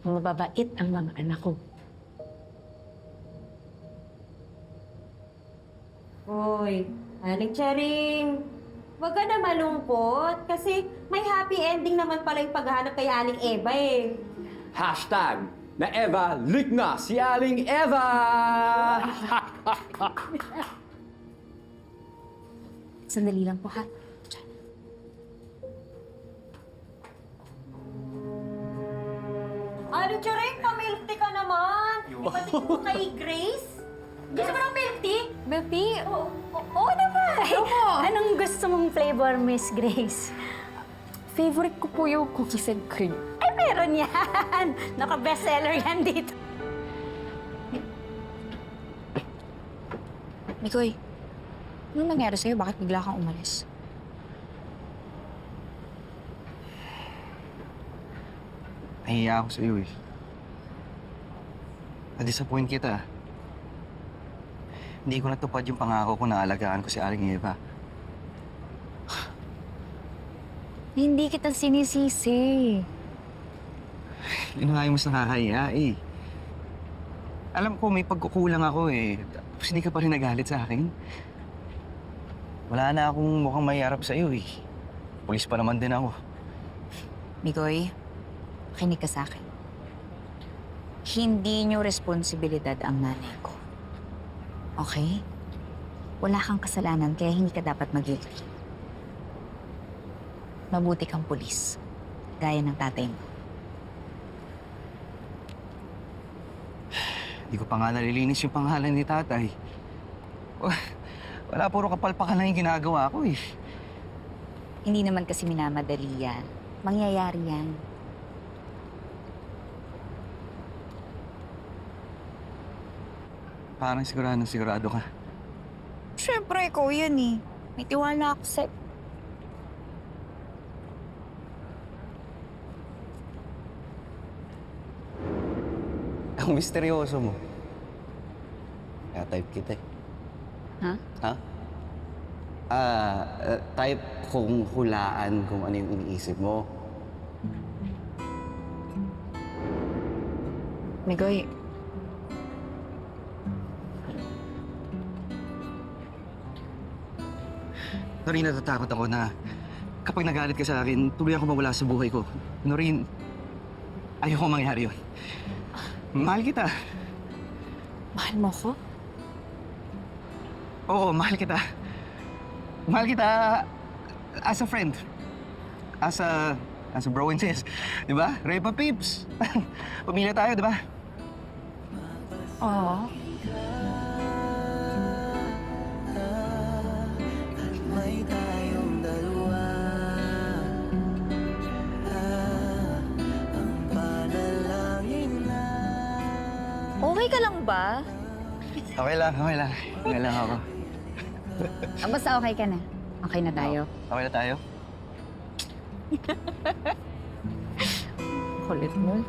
Mababait ang mga anak ko. Hoy, Aling Charing, huwag ka na malungkot kasi may happy ending naman pala yung paghahanap kay Aling Eva eh. Hashtag na Eva, lik na si Aling Eva! Sandali lang po, ha? Aling Charing, pa-milk tea ka naman. Ipatik mo kay Grace. Gusto mo ng milk tea? Milk tea? Oo naman. Anong gusto mong flavor, Miss Grace? Favorite ko po yung cookies and cream. Ay, meron yan! Naka-bestseller yan dito. Mikoy, anong nangyari sa'yo? Bakit bigla kang umalis? Nahiya ako sa'yo eh. Na-disappoint kita. Hindi ko natupad yung pangako ko na alagaan ko si Aling Eva. Hindi kita sinisisi. Yun nga yung mas nakakahiya eh. Alam ko may pagkukulang ako eh. Tapos hindi ka pa rin nagalit sa akin. Wala na akong mukhang may harap sa'yo eh. Pulis pa naman din ako. Mikoy, makinig ka sa akin. Hindi niyo responsibilidad ang nanay ko. Okay? Wala kang kasalanan kaya hindi ka dapat mag-guilty. Mabuti kang pulis, gaya ng tatay mo. Hindi ko pa nga nalilinis yung pangalan ni tatay. Wala, puro kapalpakan lang yung ginagawa ko eh. Hindi naman kasi minamadali yan. Mangyayari yan. Parang sigurado ka. Siyempre, ikaw yan eh. May tiwala ako sa... Ang misteryoso mo. Kaya type kita eh. Ha? Ha? Type kung hulaan kung ano yung iniisip mo. Migoy, Noreen, natatakot ako na kapag nagalit ka sa akin, tuloy ako mawala sa buhay ko. Noreen, ayoko mangyari yun. Mahal kita. mahal mo ko? Oo, mahal kita. Mahal kita as a friend. As a bro and sis. Di ba? Repa Pips. Pamilya tayo, di ba? Oo. Okay ka lang ba? Okay lang. Okay lang ako. Basta okay ka na. Okay na tayo. Okay na tayo? Kulit mo.